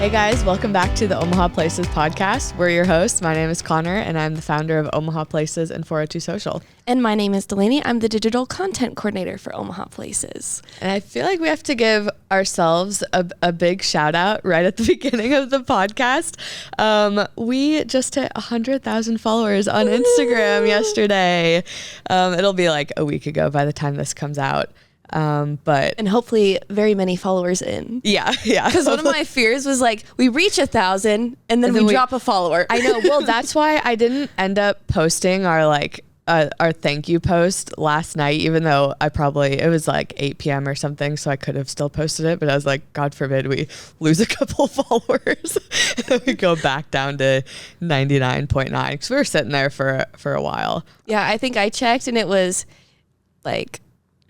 Hey guys, welcome back to the Omaha Places podcast. We're your hosts. My name is Connor, and I'm the founder of Omaha Places and 402 Social. And my name is Delaney. I'm the digital content coordinator for Omaha Places. And I feel like we have to give ourselves a big shout out right at the beginning of the podcast. We just hit 100,000 followers on Instagram yesterday. It'll be like a week ago by the time this comes out. And hopefully very many followers in. Yeah. Because one of my fears was like, we reach 1,000 and then we drop a follower. I know. Well, that's why I didn't end up posting our thank you post last night, even though it was like 8 p.m. or something, so I could have still posted it, but I was like, God forbid we lose a couple followers and then we go back down to 99.9 because we were sitting there for a while. Yeah, I think I checked and it was like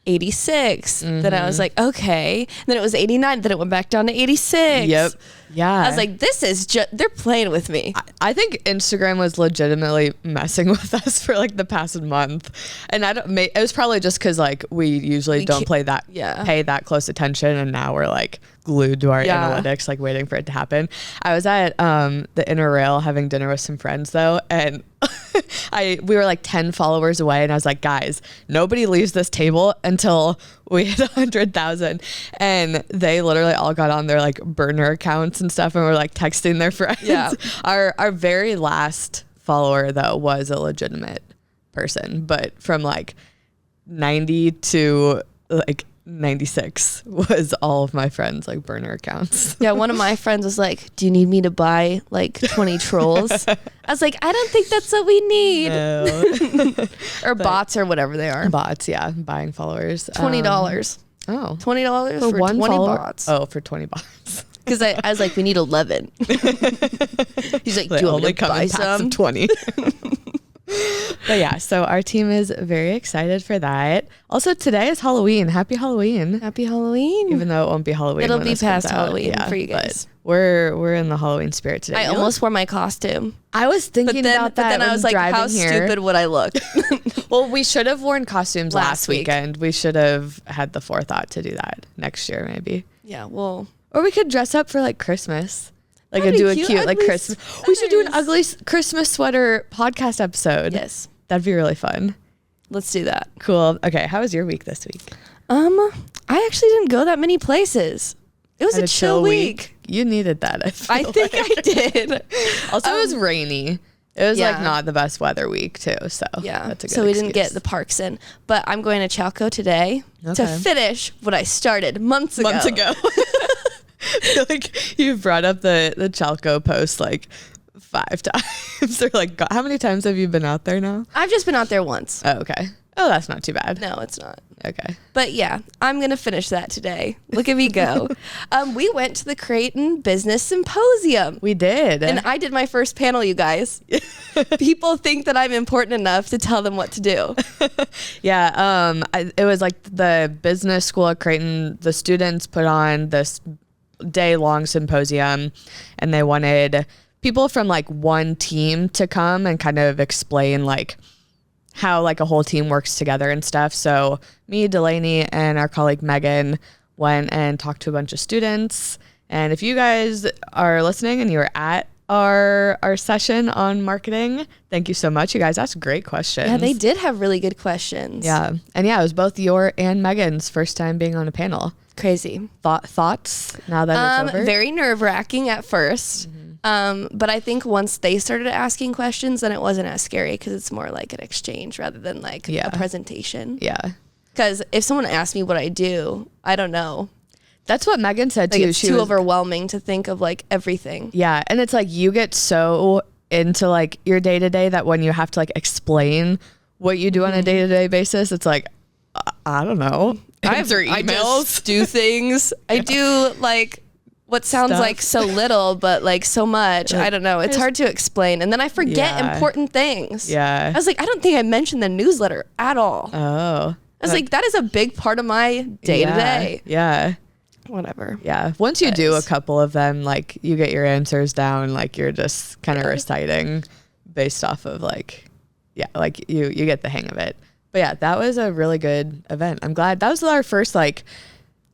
86. Then I was like, okay. Then it was 89. Then it went back down to 86. Yep. Yeah. I was like, this is just, they're playing with me. I think Instagram was legitimately messing with us for like the past month. And it was probably just because like we usually don't pay that close attention. And now we're like glued to our analytics, like waiting for it to happen. I was at the Inner Rail having dinner with some friends though. And we were like 10 followers away. And I was like, guys, nobody leaves this table until we hit 100,000. And they literally all got on their like burner accounts and stuff and were like texting their friends. Yeah. Our very last follower though was a legitimate person, but from like 90 to like 96 was all of my friends like burner accounts. Yeah, one of my friends was like, do you need me to buy like 20 trolls? I was like, I don't think that's what we need. No. Or bots or whatever they are. Bots, yeah, buying followers. $20. $20 for 20 bots. Oh, for 20 bots. Because I was like, we need 11. He's like, do you want me to buy some? 20. But yeah, so our team is very excited for that. Also, today is Halloween. Happy Halloween. Happy Halloween. Even though it won't be Halloween. It'll be past Halloween for you guys. We're in the Halloween spirit today. I almost wore my costume. I was thinking about that. But then I was like, how stupid would I look? Well, we should have worn costumes last weekend. We should have had the forethought to do that next year, maybe. Yeah, well. Or we could dress up for like Christmas. Like do a cute like Christmas. Sweaters. We should do an ugly Christmas sweater podcast episode. Yes. That'd be really fun. Let's do that. Cool. Okay. How was your week this week? I actually didn't go that many places. It was a chill week. You needed that. I think I did. Also, it was rainy. It was like not the best weather week too. So yeah, that's a good so we excuse. didn't get the parks in. But I'm going to Chalco today to finish what I started months ago. I feel like you brought up the Chalco post like 5 times. Or like, how many times have you been out there now? I've just been out there once. Oh, okay. Oh, that's not too bad. No, it's not. Okay. But yeah, I'm going to finish that today. Look at me go. We went to the Creighton Business Symposium. We did. And I did my first panel, you guys. People think that I'm important enough to tell them what to do. Yeah. It was like the business school at Creighton. The students put on this day-long symposium and they wanted people from like one team to come and kind of explain like how like a whole team works together and stuff. So me, Delaney, and our colleague Megan went and talked to a bunch of students. And if you guys are listening and you were at our session on marketing, thank you so much. You guys asked great questions. Yeah, they did have really good questions. Yeah. And yeah, it was both your and Megan's first time being on a panel. Crazy. Thoughts now that it's over? Very nerve-wracking at first. But I think once they started asking questions, then it wasn't as scary because it's more like an exchange rather than like a presentation. Yeah. Because if someone asks me what I do, I don't know. That's what Megan said like too. It's too overwhelming to think of like everything. Yeah. And it's like you get so into like your day-to-day that when you have to like explain what you do on a day-to-day basis, it's like, I don't know. Answer emails. I just do things. I do like what sounds like so little, but like so much. I don't know. It's hard to explain. And then I forget important things. Yeah. I was like, I don't think I mentioned the newsletter at all. Oh. I was like, that is a big part of my day to day. Yeah. Whatever. Yeah. Once you do a couple of them, like you get your answers down, like you're just kind of reciting based off of like, like you get the hang of it. But yeah, that was a really good event. I'm glad that was our first like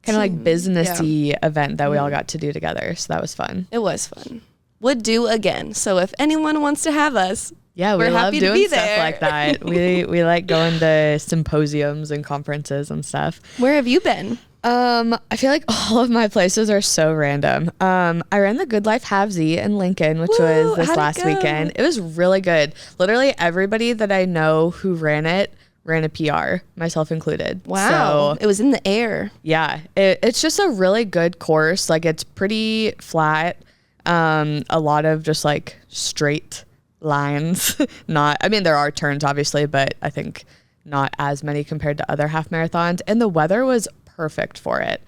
kind of like businessy event that we all got to do together. So that was fun. It was fun. Would do again. So if anyone wants to have us, yeah, we love doing stuff like that. we like going to symposiums and conferences and stuff. Where have you been? I feel like all of my places are so random. I ran the Good Life Halvesy in Lincoln, which was this last weekend. It was really good. Literally everybody that I know who ran a PR, myself included. Wow. So, it was in the air. Yeah. It's just a really good course. Like, it's pretty flat. A lot of just like straight lines. There are turns obviously, but I think not as many compared to other half marathons. And the weather was perfect for it.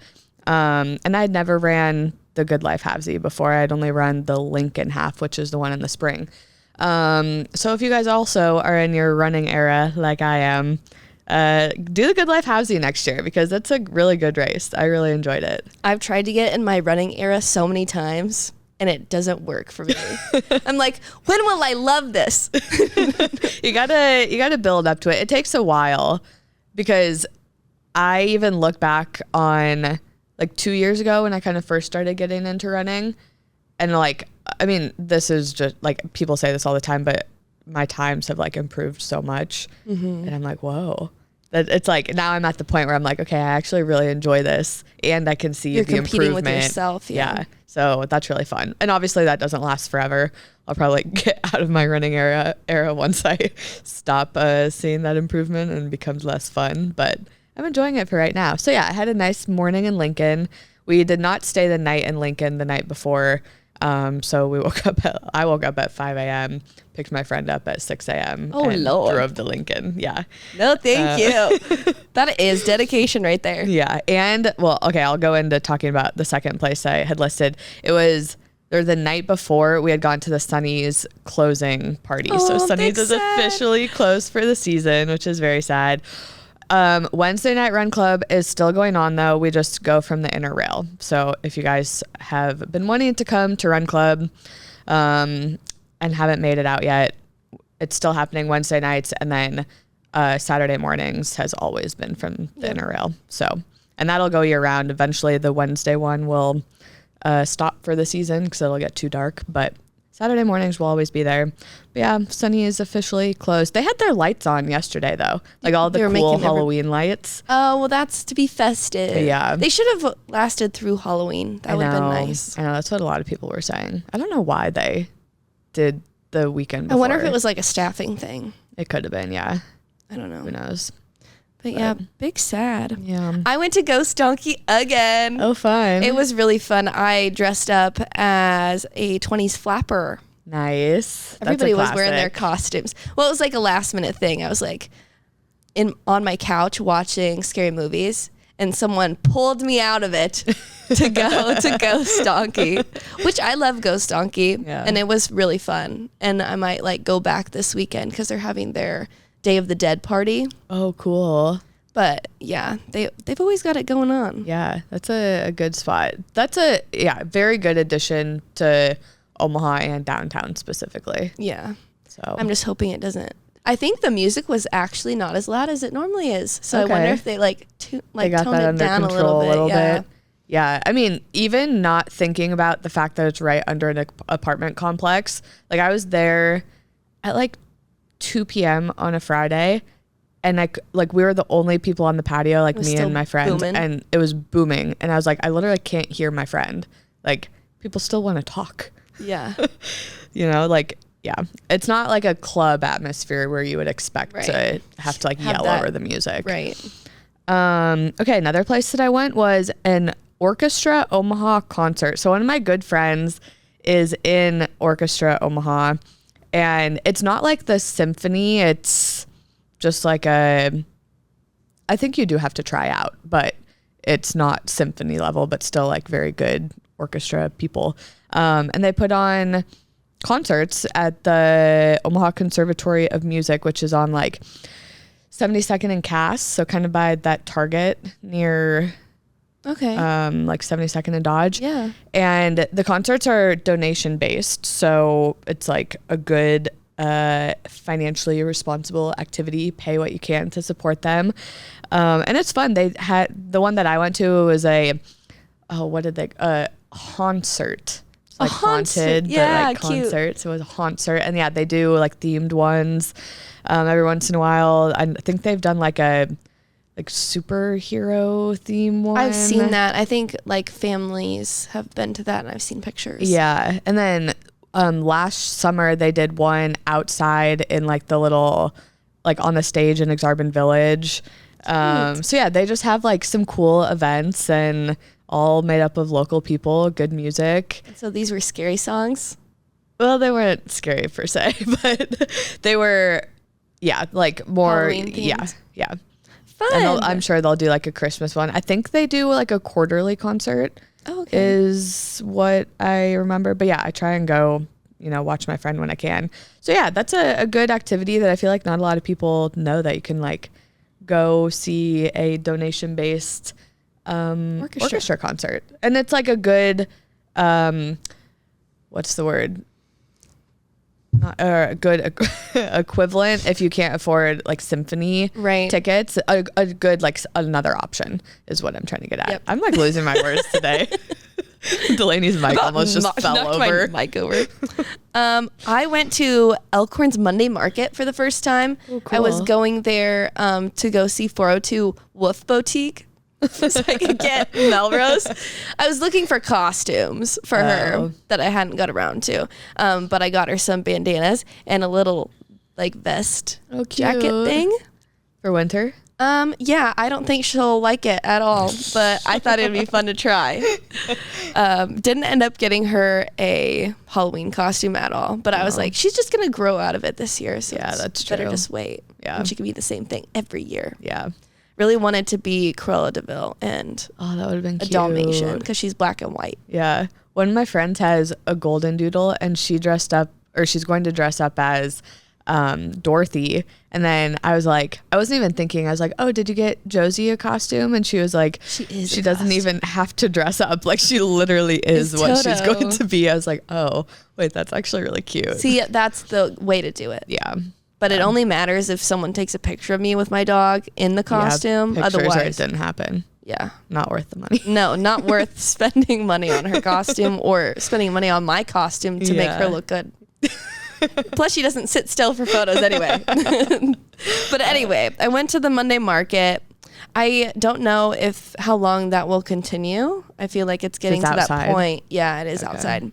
And I'd never ran the Good Life Halvesy before. I'd only run the Lincoln half, which is the one in the spring. So if you guys also are in your running era like I am, do the Good Life Halvesy next year because it's a really good race. I really enjoyed it. I've tried to get in my running era so many times and it doesn't work for me. I'm like, when will I love this? You gotta build up to it. It takes a while because I even look back on like 2 years ago when I kind of first started getting into running. And like, this is just like, people say this all the time, but my times have like improved so much. Mm-hmm. And I'm like, whoa. It's like, now I'm at the point where I'm like, okay, I actually really enjoy this. And I can see the improvement. You're competing with yourself. Yeah. So that's really fun. And obviously that doesn't last forever. I'll probably get out of my running era once I stop seeing that improvement and it becomes less fun. But I'm enjoying it for right now. So yeah, I had a nice morning in Lincoln. We did not stay the night in Lincoln the night before. So I woke up at 5 a.m., picked my friend up at 6 a.m. and Lord. Drove to Lincoln. Yeah. No, thank you. That is dedication right there. Yeah. And well, okay, I'll go into talking about the second place I had listed. It was the night before we had gone to the Sonny's closing party. So Sonny's is officially closed for the season, which is very sad. Wednesday night run club is still going on though. We just go from the inner rail. So if you guys have been wanting to come to run club, and haven't made it out yet, it's still happening Wednesday nights. And then, Saturday mornings has always been from the inner rail. So, and that'll go year round. Eventually the Wednesday one will, stop for the season because it'll get too dark, but Saturday mornings will always be there. But yeah, Sonny is officially closed. They had their lights on yesterday, though. Like all the cool Halloween lights. Oh, well, that's to be festive. Yeah. They should have lasted through Halloween. That would have been nice. I know. That's what a lot of people were saying. I don't know why they did the weekend before. I wonder if it was like a staffing thing. It could have been, yeah. I don't know. Who knows? But yeah, big sad. Yeah. I went to Ghost Donkey again. Oh, fun. It was really fun. I dressed up as a 20s flapper. Nice. Everybody was wearing their costumes. Well, it was like a last minute thing. I was like on my couch watching scary movies and someone pulled me out of it to go to Ghost Donkey, which I love Ghost Donkey. Yeah. And it was really fun. And I might like go back this weekend because they're having their Day of the Dead party. Oh, cool. But yeah, they've always got it going on. Yeah, that's a good spot. That's a very good addition to Omaha and downtown specifically. Yeah. So I'm just hoping it doesn't. I think the music was actually not as loud as it normally is. So I wonder if they toned it down a little bit. Yeah. I mean, even not thinking about the fact that it's right under an apartment complex. Like I was there at like 2 p.m. on a Friday, and we were the only people on the patio, like me and my friend, booming. And it was booming. And I was like, I literally can't hear my friend. Like people still want to talk. Yeah. Yeah. It's not like a club atmosphere where you would expect to have to yell over the music. Right. Okay. Another place that I went was an Orchestra Omaha concert. So one of my good friends is in Orchestra Omaha. And it's not like the symphony. It's just like I think you do have to try out, but it's not symphony level, but still like very good orchestra people. And they put on concerts at the Omaha Conservatory of Music, which is on like 72nd and Cass. So kind of by that Target near... Okay. Like 72nd and Dodge. Yeah. And the concerts are donation based. So it's like a good financially responsible activity. Pay what you can to support them. And it's fun. They had the one that I went to was a concert. It's like haunted, yeah, but like cute. concert. So it was a concert, and yeah, they do like themed ones every once in a while. I think they've done like a superhero theme one. I've seen that. I think like families have been to that, and I've seen pictures. Yeah, and then last summer they did one outside in like the little like on the stage in Exarban Village. So yeah, they just have like some cool events and all made up of local people, good music. So these were scary songs? Well, they weren't scary per se, but they were, yeah, like more, Halloween-themed? Yeah. Fun. And I'm sure they'll do like a Christmas one. I think they do like a quarterly concert is what I remember. But yeah, I try and go, watch my friend when I can. So yeah, that's a good activity that I feel like not a lot of people know, that you can like go see a donation-based orchestra concert. And it's like a good, what's the word? Not a good equivalent if you can't afford like symphony tickets. A good like another option is what I'm trying to get at. Yep. I'm like losing my words today. Delaney's mic almost just fell over. My mic over. I went to Elkhorn's Monday Market for the first time. Oh, cool. I was going there to go see 402 Wolf Boutique. So I could get Melrose. I was looking for costumes for her that I hadn't got around to. But I got her some bandanas and a little like vest jacket thing. For winter? Yeah, I don't think she'll like it at all, but I thought it'd be fun to try. Didn't end up getting her a Halloween costume at all, but I was like, she's just going to grow out of it this year. So yeah, that's true. Better just wait. Yeah. And she can be the same thing every year. Yeah. Really wanted to be Cruella de Vil and that would have been a cute. Dalmatian because she's black and white. Yeah. One of my friends has a golden doodle, and she's going to dress up as Dorothy. And then I was like, I wasn't even thinking. I was like, oh, did you get Josie a costume? And she was like, she doesn't even have to dress up. Like, she literally is what she's going to be. I was like, oh, wait, that's actually really cute. See, that's the way to do it. Yeah. But it only matters if someone takes a picture of me with my dog in the costume. Yeah, otherwise, it didn't happen. Yeah. Not worth the money. No, not worth spending money on her costume or spending money on my costume to make her look good. Plus, she doesn't sit still for photos anyway. But anyway, I went to the Monday Market. I don't know how long that will continue. I feel like it's getting to that point. Yeah, it is outside.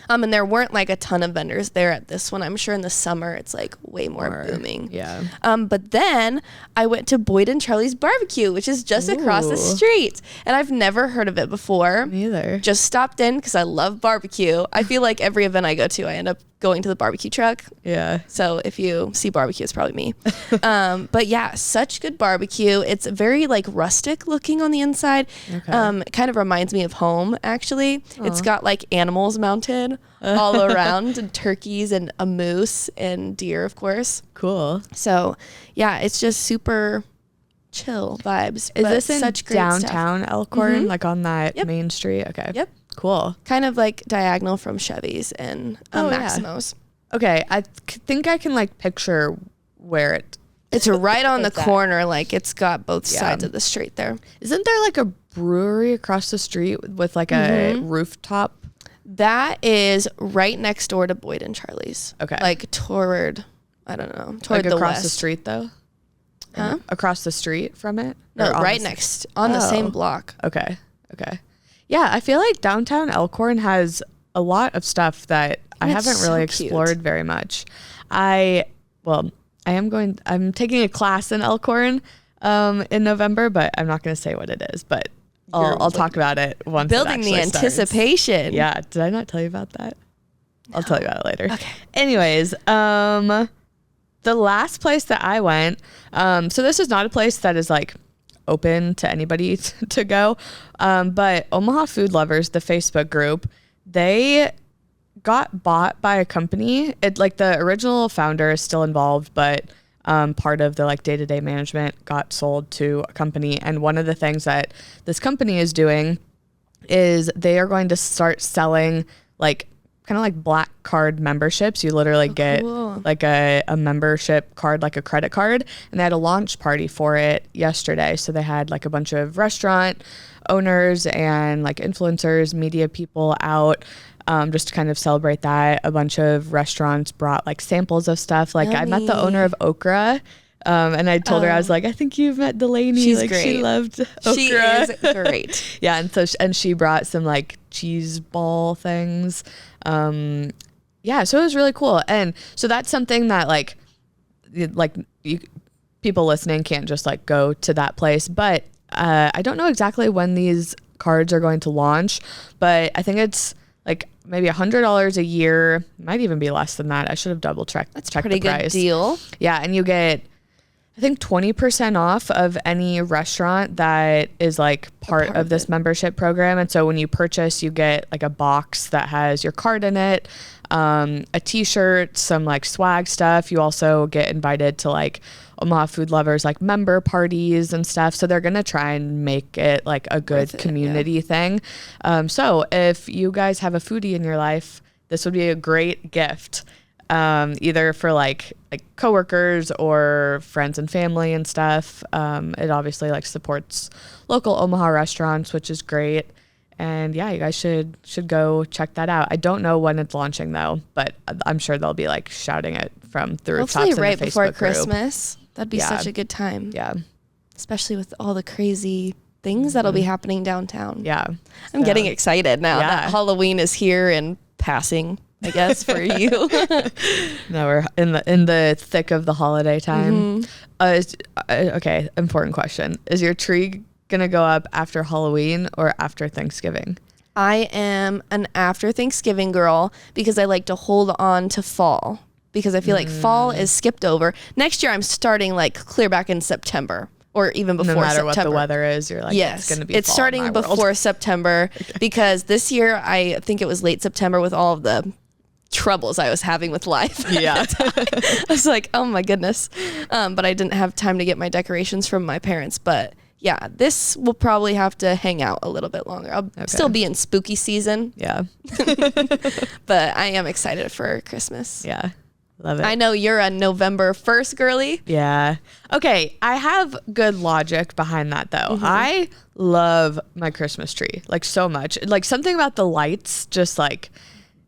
And there weren't like a ton of vendors there at this one. I'm sure in the summer it's like way more booming. Yeah. But then I went to Boyd and Charlie's Barbecue, which is just across the street. And I've never heard of it before. Me either. Just stopped in because I love barbecue. I feel like every event I go to, I end up going to the barbecue truck. Yeah. So if you see barbecue, it's probably me. But yeah, such good barbecue. It's very like rustic looking on the inside. Okay. It kind of reminds me of home, actually. Aww. It's got like animals mounted all around, and turkeys and a moose and deer, of course. Cool. So yeah, it's just super chill vibes. Is this in such downtown Elkhorn, like on that main street? Okay. Yep. Cool. Kind of like diagonal from Chevy's and Maximo's. Yeah. Okay. I think I can like picture where it's right on the corner. Like it's got both sides of the street there. Isn't there like a brewery across the street with like a rooftop? That is right next door to Boyd and Charlie's. Okay. Like toward, I don't know, toward like the across west. the street though? Huh? Across the street from it? No, right next on the same block. Okay. Yeah, I feel like downtown Elkhorn has a lot of stuff that I haven't really explored very much. I'm taking a class in Elkhorn in November, but I'm not going to say what it is, but I'll talk about it once building the anticipation. Starts. Yeah. Did I not tell you about that? No. I'll tell you about it later. Okay. Anyways, the last place that I went, so this is not a place that is like open to anybody to go. But Omaha Food Lovers, the Facebook group, they got bought by a company. It like the original founder is still involved, but part of the like day-to-day management got sold to a company. And one of the things that this company is doing is they are going to start selling like kind of like black card memberships. You literally get cool. like a membership card, like a credit card. And they had a launch party for it yesterday. So they had like a bunch of restaurant owners and like influencers, media people out. Just to kind of celebrate that. A bunch of restaurants brought like samples of stuff. Like I met the owner of Okra. And I told her, I was like, I think you've met Delaney. She's like great. She loved Okra. She is great. Yeah. And so, and she brought some like cheese ball things. Yeah. So it was really cool. And so that's something that like people listening can't just like go to that place. But I don't know exactly when these cards are going to launch, but I think it's like maybe $100 a year, might even be less than that. I should have double checked. That's a pretty the price. good deal. Yeah, and you get, I think 20% off of any restaurant that is like part of this membership program. And so when you purchase, you get like a box that has your card in it, a t-shirt, some like swag stuff. You also get invited to like Omaha Food Lovers like member parties and stuff. So they're going to try and make it like a good community thing. So if you guys have a foodie in your life, this would be a great gift. Either for like coworkers or friends and family and stuff. It obviously like supports local Omaha restaurants, which is great. And yeah, you guys should go check that out. I don't know when it's launching though, but I'm sure they'll be like shouting it from the rooftops. Hopefully right in the before Facebook group. Christmas. That'd be such a good time. Yeah. Especially with all the crazy things that'll be happening downtown. Yeah. I'm getting excited now that Yeah. Halloween is here and passing, I guess, for you. No, we're in the thick of the holiday time. Okay, important question. Is your tree gonna go up after Halloween or after Thanksgiving? I am an after Thanksgiving girl because I like to hold on to fall because I feel like fall is skipped over. Next year I'm starting like clear back in September or even before No matter September. what the weather is, you're like, yes, it's gonna be it's fall starting in my world. before September because this year I think it was late September with all of the troubles I was having with life. Yeah. I was like, oh my goodness. But I didn't have time to get my decorations from my parents. But yeah, this will probably have to hang out a little bit longer. I'll still be in spooky season. Yeah. But I am excited for Christmas. Yeah. Love it. I know you're a November 1st girly. Yeah. Okay. I have good logic behind that though. I love my Christmas tree like so much. Like something about the lights just like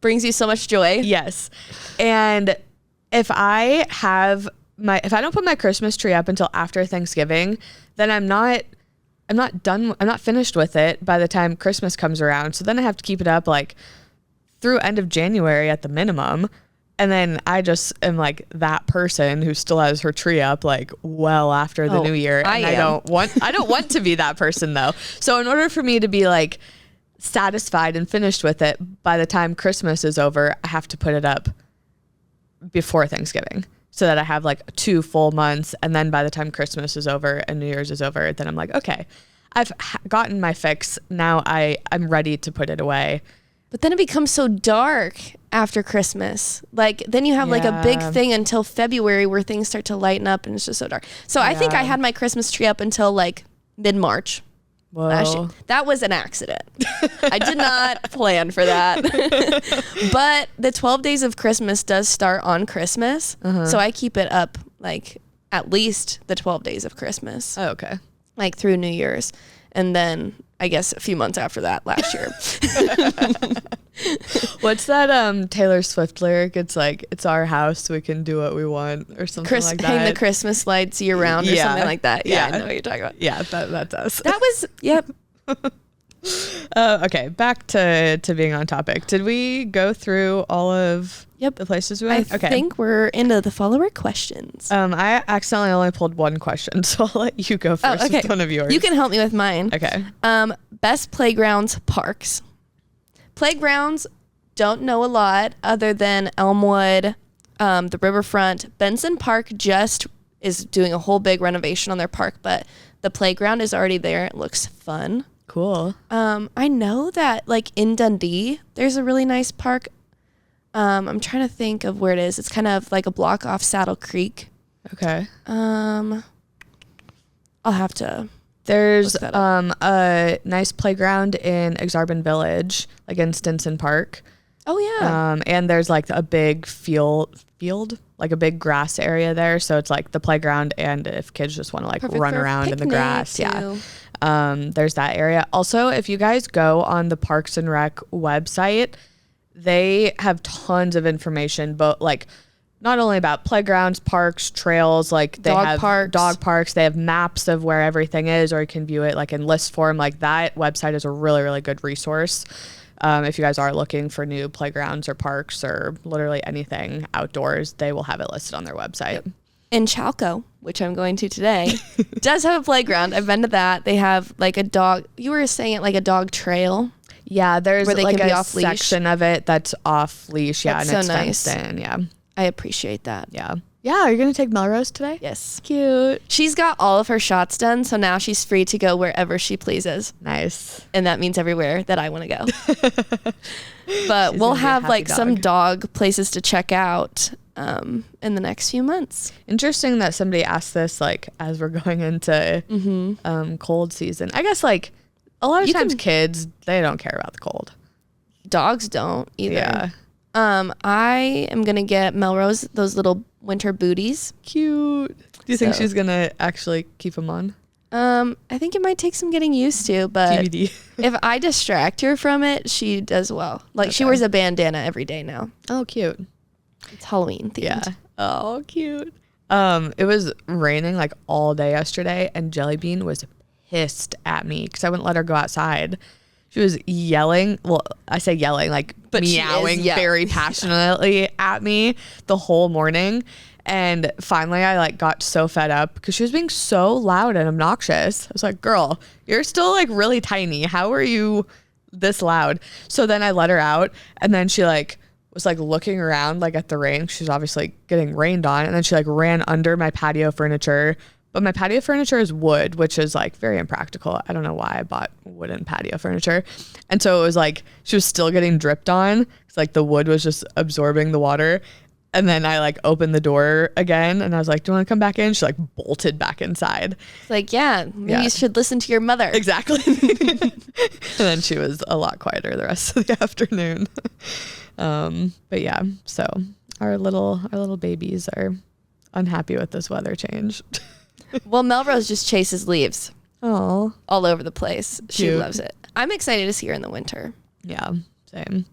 Brings you so much joy. yes. And if I don't put my Christmas tree up until after Thanksgiving, then I'm not done. I'm not finished with it by the time Christmas comes around. So then I have to keep it up like through end of January at the minimum. And then I just am like that person who still has her tree up like well after the new year. And I don't want to be that person though. So in order for me to be like satisfied and finished with it by the time Christmas is over, I have to put it up before Thanksgiving so that I have like 2 full months. And then by the time Christmas is over and New Year's is over, then I'm like, okay, I've gotten my fix. Now I'm ready to put it away. But then it becomes so dark after Christmas. Like then you have like a big thing until February where things start to lighten up and it's just so dark. So I think I had my Christmas tree up until like mid-March. Whoa. Last year. That was an accident. I did not plan for that. But the 12 days of Christmas does start on Christmas. So I keep it up like at least the 12 days of Christmas. Oh, okay. Like through New Year's. And then I guess a few months after that last year. What's that Taylor Swift lyric? It's like, it's our house, we can do what we want or something like that. Hang the Christmas lights year round or something like that. Yeah, I know what you're talking about. Yeah, that does. That was, yep. Okay, back to being on topic. Did we go through all of the places we went? I think we're into the follower questions. I accidentally only pulled one question, so I'll let you go first with one of yours. You can help me with mine. Okay. Best playgrounds, parks. Playgrounds, don't know a lot other than Elmwood, the Riverfront. Benson Park just is doing a whole big renovation on their park, but the playground is already there. It looks fun. Cool. I know that like in Dundee, there's a really nice park. I'm trying to think of where it is. It's kind of like a block off Saddle Creek. Okay. I'll have to. There's a nice playground in Exarban Village, like in Stinson Park. Oh yeah. And there's like a big field, like a big grass area there. So it's like the playground, and if kids just want to like Perfect run for a around in the grass, picnic, there's that area. Also, if you guys go on the Parks and Rec website, they have tons of information, but like not only about playgrounds, parks, trails, like they have dog parks. They have maps of where everything is, or you can view it like in list form. Like that website is a really, really good resource. If you guys are looking for new playgrounds or parks or literally anything outdoors, they will have it listed on their website. Yep. In Chalco, which I'm going to today, does have a playground. I've been to that. They have like a dog. You were saying it like a dog trail. Yeah, there's where they like can be a off leash. Section of it that's off leash. Yeah, That's and it's so nice. fenced in. Yeah. I appreciate that. Yeah. Yeah. Are you going to take Melrose today? Yes. Cute. She's got all of her shots done, so now she's free to go wherever she pleases. Nice. And that means everywhere that I want to go. But we'll have like some dog places to check out in the next few months. Interesting that somebody asked this like as we're going into cold season. I guess like a lot of times kids, they don't care about the cold. Dogs don't either. Yeah. I am going to get Melrose those little winter booties. Cute. Do you think she's going to actually keep them on? I think it might take some getting used to, but TBD. if I distract her from it, she does well. Like she wears a bandana every day now. Oh, cute. It's Halloween themed. Yeah. Oh, cute. It was raining like all day yesterday, and Jellybean was pissed at me because I wouldn't let her go outside. She was yelling. Well, I say yelling, like but meowing very passionately at me the whole morning. And finally, I like got so fed up because she was being so loud and obnoxious. I was like, girl, you're still like really tiny. How are you this loud? So then I let her out, and then she like was like looking around like at the rain. She's obviously getting rained on. And then she like ran under my patio furniture. But my patio furniture is wood, which is like very impractical. I don't know why I bought wooden patio furniture. And so it was like she was still getting dripped on. It's like the wood was just absorbing the water. And then I like opened the door again, and I was like, do you want to come back in? She like bolted back inside. It's like, maybe you should listen to your mother. Exactly. And then she was a lot quieter the rest of the afternoon. But yeah, so our little babies are unhappy with this weather change. Well, Melrose just chases leaves. Oh, all over the place. She cute. loves it. I'm excited to see her in the winter. Yeah, same.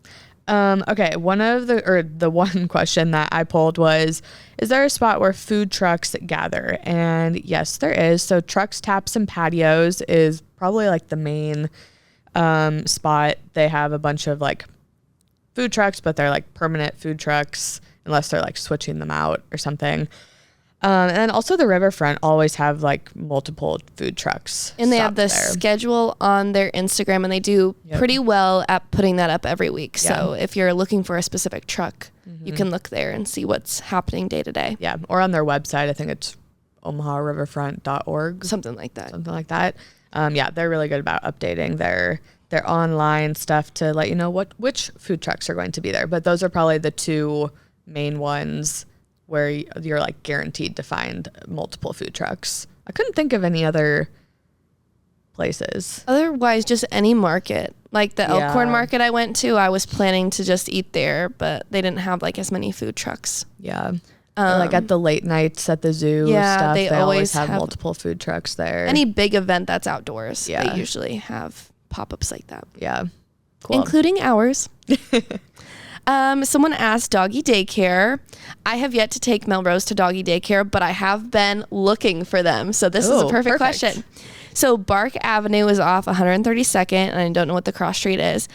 Okay, the one question that I pulled was, is there a spot where food trucks gather? And yes, there is. So Trucks, Taps, and Patios is probably like the main spot. They have a bunch of like food trucks, but they're like permanent food trucks unless they're like switching them out or something. And then also the riverfront always have like multiple food trucks. And they have the schedule on their Instagram, and they do pretty well at putting that up every week. Yeah. So if you're looking for a specific truck, you can look there and see what's happening day to day. Yeah. Or on their website, I think it's omahariverfront.org. Something like that. Yeah, they're really good about updating their online stuff to let you know which food trucks are going to be there. But those are probably the two main ones where you're like guaranteed to find multiple food trucks. I couldn't think of any other places. Otherwise, just any market. Like the Elkhorn market I went to, I was planning to just eat there, but they didn't have like as many food trucks. Yeah. Like at the late nights at the zoo stuff, they always have multiple food trucks there. Any big event that's outdoors, they usually have pop-ups like that. Yeah. Cool. Including ours. Someone asked Doggy Daycare. I have yet to take Melrose to Doggy Daycare, but I have been looking for them. So this is a perfect question. So Bark Avenue is off 132nd, and I don't know what the cross street is.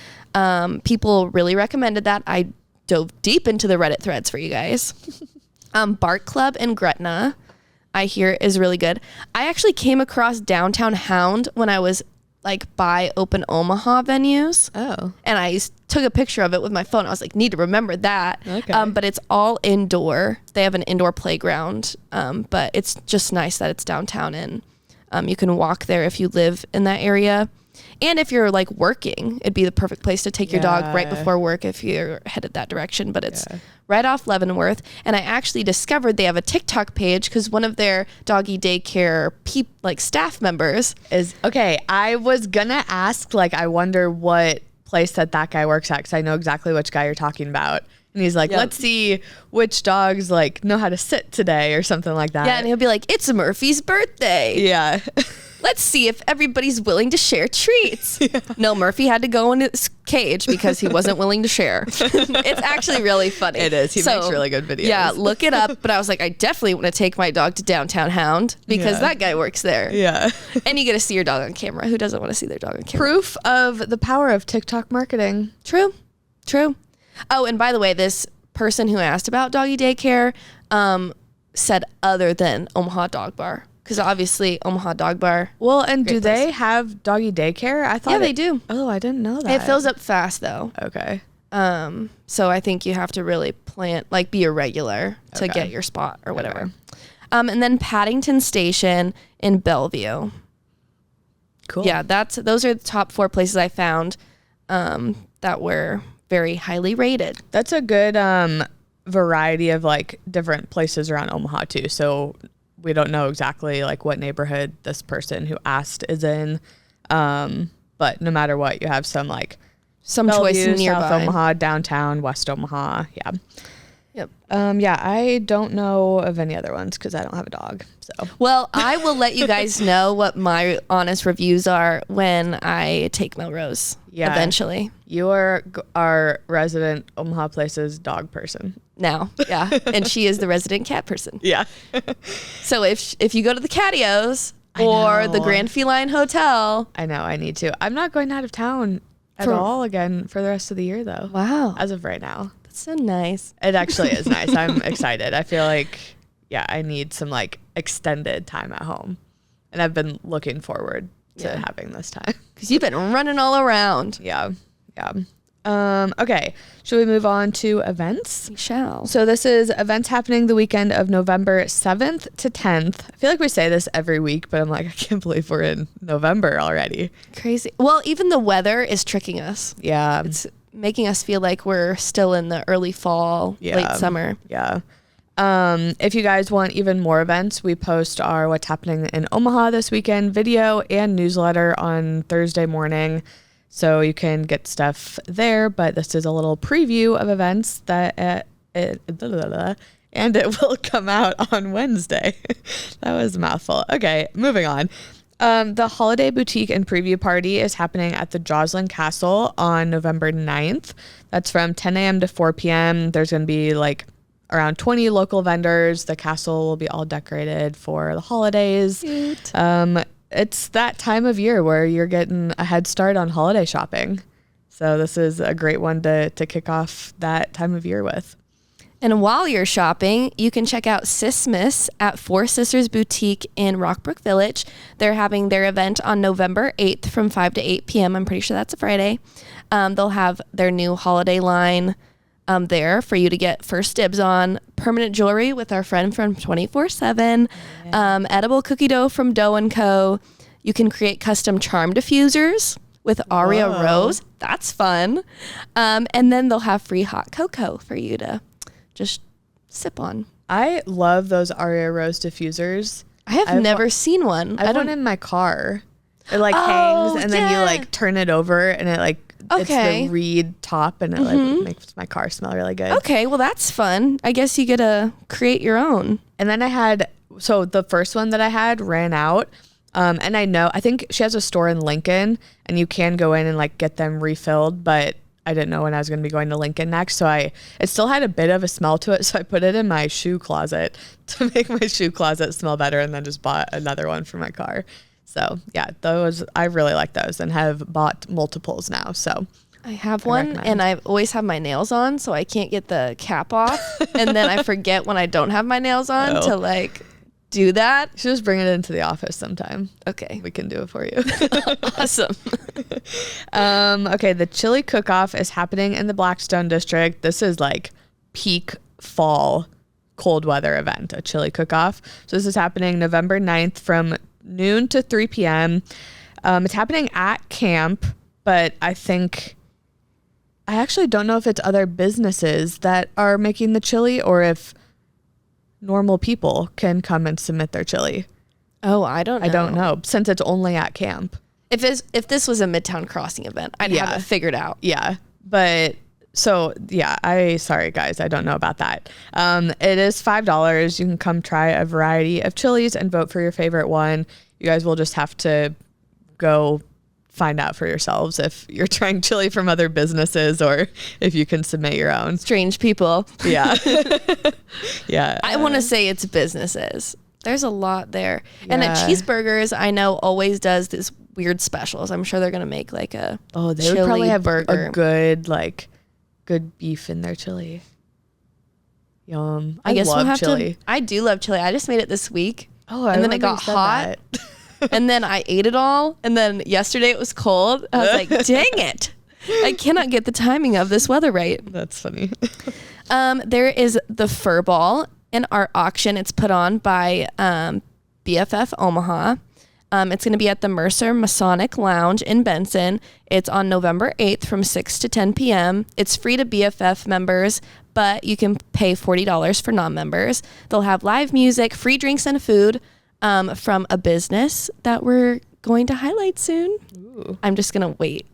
People really recommended that. I dove deep into the Reddit threads for you guys. Bark Club in Gretna, I hear, is really good. I actually came across Downtown Hound when I was like by Open Omaha venues. Oh. And I took a picture of it with my phone. I was like, need to remember that. Okay. But it's all indoor. They have an indoor playground. But it's just nice that it's downtown, and you can walk there if you live in that area. And if you're like working, it'd be the perfect place to take your dog right before work if you're headed that direction. But it's right off Leavenworth. And I actually discovered they have a TikTok page because one of their Doggy Daycare staff members is, okay, I was gonna ask, like, I wonder what place that guy works at, because I know exactly which guy you're talking about. And he's like, let's see which dogs like know how to sit today or something like that. Yeah, and he'll be like, it's Murphy's birthday. Yeah. Let's see if everybody's willing to share treats. Yeah. No, Murphy had to go in his cage because he wasn't willing to share. It's actually really funny. It is. He makes really good videos. Yeah, look it up. But I was like, I definitely want to take my dog to Downtown Hound because that guy works there. Yeah. And you get to see your dog on camera. Who doesn't want to see their dog on camera? Proof of the power of TikTok marketing. True. Oh, and by the way, this person who asked about doggy daycare said other than Omaha Dog Bar. Because obviously Omaha Dog Bar. Well, and do they have doggy daycare? I thought they do. Oh, I didn't know that. It fills up fast though. Okay. So I think you have to really be a regular to get your spot or whatever. Okay. And then Paddington Station in Bellevue. Cool. Yeah, those are the top 4 places I found that were very highly rated. That's a good variety of like different places around Omaha too. So we don't know exactly like what neighborhood this person who asked is in. But no matter what, you have some choice nearby. South Omaha, downtown, West Omaha. Yeah. Yep. Yeah, I don't know of any other ones because I don't have a dog. So. Well, I will let you guys know what my honest reviews are when I take Melrose. Yeah. Eventually. You are our resident Omaha Places dog person. Now, yeah. And she is the resident cat person. Yeah. So if you go to the Catios or the Grand Feline Hotel. I know, I need to. I'm not going out of town at all again for the rest of the year though. Wow. As of right now. That's so nice. It actually is nice. I'm excited. I feel like, I need some like extended time at home. And I've been looking forward to having this time. Because you've been running all around. Yeah. Okay. Should we move on to events? We shall. So this is events happening the weekend of November 7th to 10th. I feel like we say this every week, but I'm like, I can't believe we're in November already. Crazy. Well, even the weather is tricking us. Yeah. It's making us feel like we're still in the early fall, late summer. Yeah. If you guys want even more events, we post our What's Happening in Omaha this weekend video and newsletter on Thursday morning. So you can get stuff there, but this is a little preview of events and it will come out on Wednesday. That was a mouthful. Okay, moving on. The Holiday Boutique and Preview Party is happening at the Joslyn Castle on November 9th. That's from 10 a.m. to 4 p.m. There's going to be like around 20 local vendors. The castle will be all decorated for the holidays. Cute. It's that time of year where you're getting a head start on holiday shopping. So this is a great one to kick off that time of year with. And while you're shopping, you can check out Sismas at Four Sisters Boutique in Rockbrook Village. They're having their event on November 8th from 5 to 8 p.m. I'm pretty sure that's a Friday. They'll have their new holiday line there for you to get first dibs on. Permanent jewelry with our friend from 24/7. Edible cookie dough from Dough & Co. You can create custom charm diffusers with Aria Rose. That's fun. And then they'll have free hot cocoa for you to just sip on. I love those Aria Rose diffusers. I've never seen one. I have one in my car. It like hangs and then you like turn it over and it like it's the reed top and it like makes my car smell really good. Okay, well that's fun. I guess you get to create your own. And then the first one that I had ran out. And I think she has a store in Lincoln and you can go in and like get them refilled, but I didn't know when I was going to be going to Lincoln next. So it still had a bit of a smell to it. So I put it in my shoe closet to make my shoe closet smell better and then just bought another one for my car. So yeah, I really like those and have bought multiples now. So I have one and I always have my nails on, so I can't get the cap off. And then I forget when I don't have my nails on to like do that. You should just bring it into the office sometime. Okay. We can do it for you. Awesome. Okay, the chili cook-off is happening in the Blackstone district. This is like peak fall cold weather event, a chili cook-off. So this is happening November 9th from noon to 3 p.m. It's happening at camp, but I actually don't know if it's other businesses that are making the chili or if normal people can come and submit their chili. Oh, I don't know. I don't know, since it's only at camp. If this was a Midtown Crossing event, I'd have it figured out. Yeah. But so yeah, sorry guys, I don't know about that. It is $5. You can come try a variety of chilies and vote for your favorite one. You guys will just have to go find out for yourselves if you're trying chili from other businesses or if you can submit your own. Strange people. Yeah. Yeah. I want to say it's businesses. There's a lot there. Yeah. And at Cheeseburgers, I know always does this weird specials. I'm sure they're going to make like a they would probably have burger. A good beef in their chili. Yum. I guess love chili. I do love chili. I just made it this week. Oh, and then it got hot. And then I ate it all. And then yesterday it was cold. I was like, dang it. I cannot get the timing of this weather right. That's funny. There is the Furball, an art auction. It's put on by BFF Omaha. It's going to be at the Mercer Masonic Lounge in Benson. It's on November 8th from 6 to 10 p.m. It's free to BFF members, but you can pay $40 for non-members. They'll have live music, free drinks, and food from a business that we're going to highlight soon. Ooh. I'm just going to wait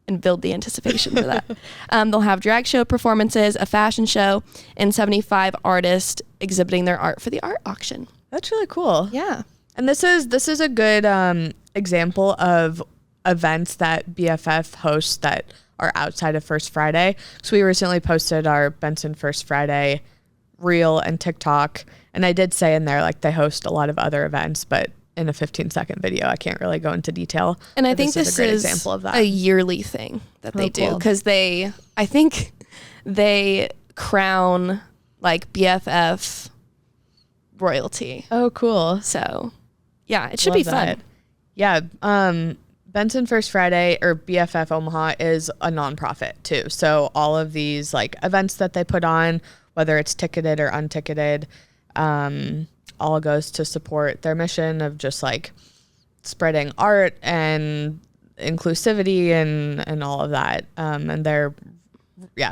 and build the anticipation for that. They'll have drag show performances, a fashion show, and 75 artists exhibiting their art for the art auction. That's really cool. Yeah. And this is a good example of events that BFF hosts that are outside of First Friday. So we recently posted our Benson First Friday reel and TikTok. And I did say in there, like, they host a lot of other events, but in a 15-second video, I can't really go into detail. And I think this is a great example of that. A yearly thing that they do, because I think they crown like BFF royalty. Oh, cool. So yeah, it should be fun. Yeah. Benson First Friday, or BFF Omaha, is a nonprofit too. So all of these like events that they put on, whether it's ticketed or unticketed, all goes to support their mission of just like spreading art and inclusivity and all of that. And they're,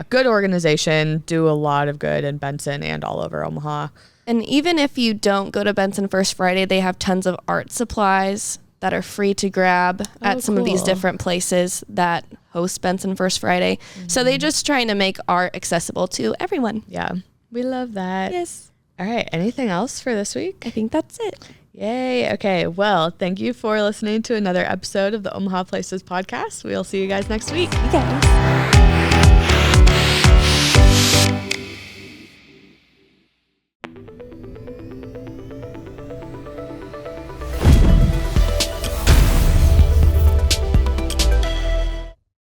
good organization, do a lot of good in Benson and all over Omaha. And even if you don't go to Benson First Friday, they have tons of art supplies that are free to grab at some of these different places that host Benson First Friday. Mm-hmm. So they're just trying to make art accessible to everyone. Yeah, we love that. Yes. All right, anything else for this week? I think that's it. Yay. Okay, well, thank you for listening to another episode of the Omaha Places podcast. We'll see you guys next week. Okay.